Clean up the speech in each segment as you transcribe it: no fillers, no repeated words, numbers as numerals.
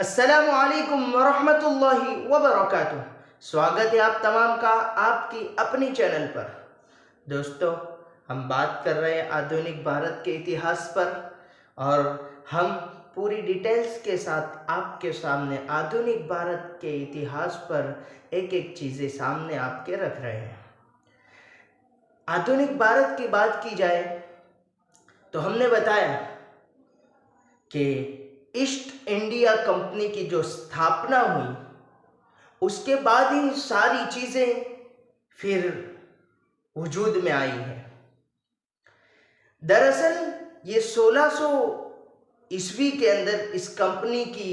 अस्सलामु अलैकुम वरहमतुल्लाहि वबरकातुह। स्वागत है आप तमाम का आपकी अपनी चैनल पर। दोस्तों, हम बात कर रहे हैं आधुनिक भारत के इतिहास पर और हम पूरी डिटेल्स के साथ आपके सामने आधुनिक भारत के इतिहास पर एक एक चीज़ें सामने आपके रख रहे हैं। आधुनिक भारत की बात की जाए तो हमने बताया कि ईस्ट इंडिया कंपनी की जो स्थापना हुई उसके बाद ही सारी चीज़ें फिर वजूद में आई है। दरअसल ये 1600 ईस्वी के अंदर इस कंपनी की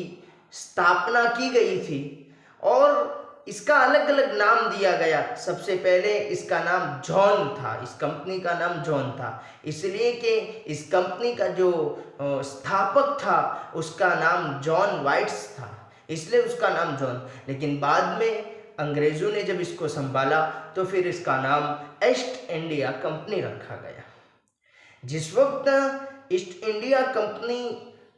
स्थापना की गई थी और इसका अलग अलग नाम दिया गया। सबसे पहले इसका नाम जॉन था, इस कंपनी का नाम जॉन था, इसलिए कि इस कंपनी का जो स्थापक था उसका नाम जॉन वाइट्स था, इसलिए उसका नाम जॉन। लेकिन बाद में अंग्रेज़ों ने जब इसको संभाला तो फिर इसका नाम ईस्ट इंडिया कंपनी रखा गया। जिस वक्त ईस्ट इंडिया कंपनी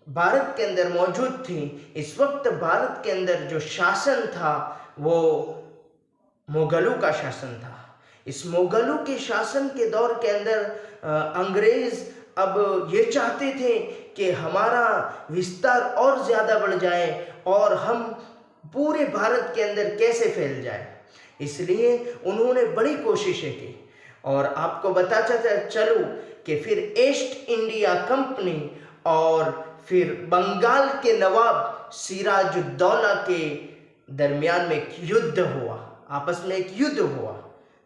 भारत के अंदर मौजूद थी, इस वक्त भारत के अंदर जो शासन था वो मुगलों का शासन था। इस मुगलों के शासन के दौर के अंदर अंग्रेज अब ये चाहते थे कि हमारा विस्तार और ज़्यादा बढ़ जाए और हम पूरे भारत के अंदर कैसे फैल जाए, इसलिए उन्होंने बड़ी कोशिशें की। और आपको बताता चलूँ कि फिर ईस्ट इंडिया कंपनी और फिर बंगाल के नवाब सिराजुद्दौला के दरमियान में एक युद्ध हुआ, आपस में एक युद्ध हुआ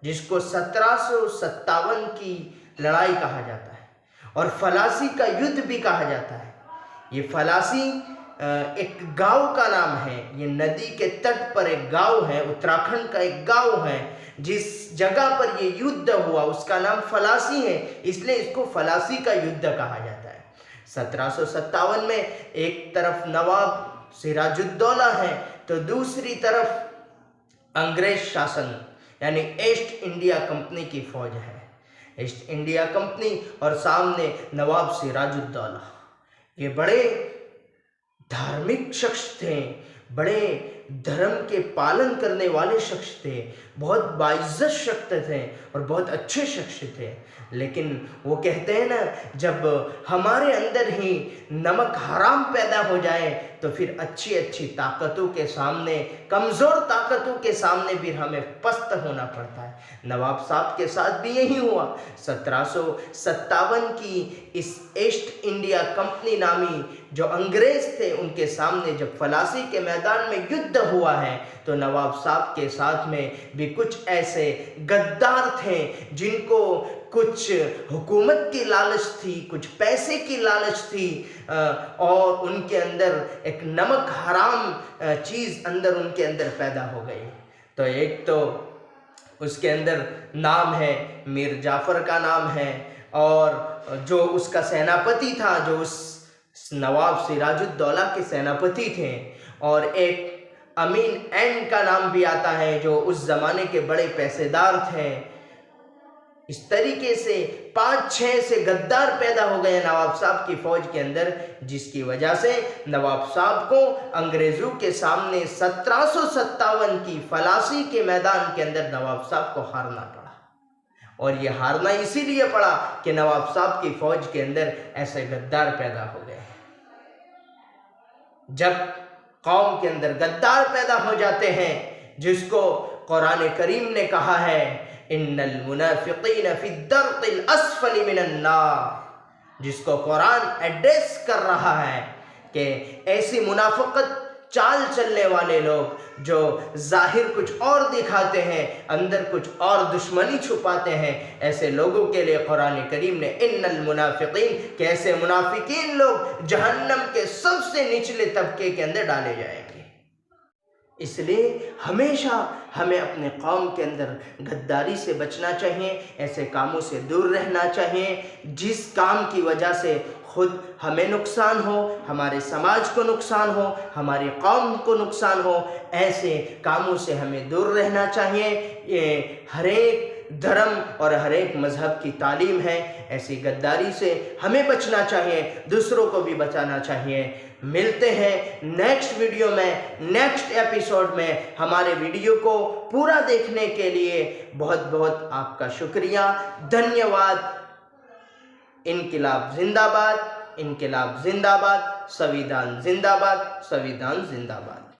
जिसको 1757 की लड़ाई कहा जाता है और फलासी का युद्ध भी कहा जाता है। ये फलासी एक गांव का नाम है, ये नदी के तट पर एक गांव है, उत्तराखंड का एक गांव है। जिस जगह पर ये युद्ध हुआ उसका नाम फलासी है, इसलिए इसको फलासी का युद्ध कहा जाता है। 1757 में एक तरफ नवाब सिराजुद्दौला है तो दूसरी तरफ अंग्रेज शासन यानी ईस्ट इंडिया कंपनी की फौज है। ईस्ट इंडिया कंपनी और सामने नवाब सिराजुद्दौला। ये बड़े धार्मिक शख्स थे, बड़े धर्म के पालन करने वाले शख्स थे, बहुत बाइज्जत शख्स थे और बहुत अच्छे शख्स थे। लेकिन वो कहते हैं ना, जब हमारे अंदर ही नमक हराम पैदा हो जाए तो फिर अच्छी अच्छी ताकतों के सामने, कमज़ोर ताकतों के भी फिर हमें पस्त होना पड़ता है। नवाब साहब के साथ भी यही हुआ। 1757 की इस ईस्ट इंडिया कंपनी नामी जो अंग्रेज थे उनके सामने जब फलासी के मैदान में युद्ध हुआ है तो नवाब साहब के साथ में भी कुछ ऐसे गद्दार थे जिनको कुछ हुकूमत की लालच थी, कुछ पैसे की लालच थी और उनके अंदर एक नमक हराम चीज़ अंदर उनके अंदर पैदा हो गई। तो एक तो उसके अंदर नाम है, मीर जाफ़र का नाम है, और जो उसका सेनापति था, जो उस नवाब सिराजुद्दौला के सेनापति थे, और एक अमीन एंड का नाम भी आता है जो उस ज़माने के बड़े पैसेदार थे। इस तरीके से 5-6 से गद्दार पैदा हो गए नवाब साहब की फौज के अंदर, जिसकी वजह से नवाब साहब को अंग्रेज़ों के सामने 1757 की फलासी के मैदान के अंदर नवाब साहब को हारना पड़ा। और ये हारना इसीलिए पड़ा कि नवाब साहब की फौज के अंदर ऐसे गद्दार पैदा हो गए। जब कौम के अंदर गद्दार पैदा हो जाते हैं, जिसको कुरान करीम ने कहा है इन्नल मुनाफिकीन फी दर्किल अस्फली मिनन नार, जिसको कुरान एड्रेस कर रहा है कि ऐसी मुनाफिकत चाल चलने वाले लोग जो जाहिर कुछ और दिखाते हैं, अंदर कुछ और दुश्मनी छुपाते हैं, ऐसे लोगों के लिए कुरान करीम ने इन्नल मुनाफिकीन, कैसे मुनाफिकीन लोग जहन्नम के सबसे निचले तबके के अंदर डाले जाएंगे। इसलिए हमेशा हमें अपने कौम के अंदर गद्दारी से बचना चाहिए, ऐसे कामों से दूर रहना चाहिए जिस काम की वजह से खुद हमें नुकसान हो, हमारे समाज को नुकसान हो, हमारी कौम को नुकसान हो। ऐसे कामों से हमें दूर रहना चाहिए। ये हर एक धर्म और हर एक मज़हब की तालीम है। ऐसी गद्दारी से हमें बचना चाहिए, दूसरों को भी बचाना चाहिए। मिलते हैं नेक्स्ट वीडियो में, नेक्स्ट एपिसोड में। हमारे वीडियो को पूरा देखने के लिए बहुत बहुत आपका शुक्रिया, धन्यवाद। इनकिलाब जिंदाबाद, इनकिलाब जिंदाबाद, संविधान जिंदाबाद, संविधान जिंदाबाद।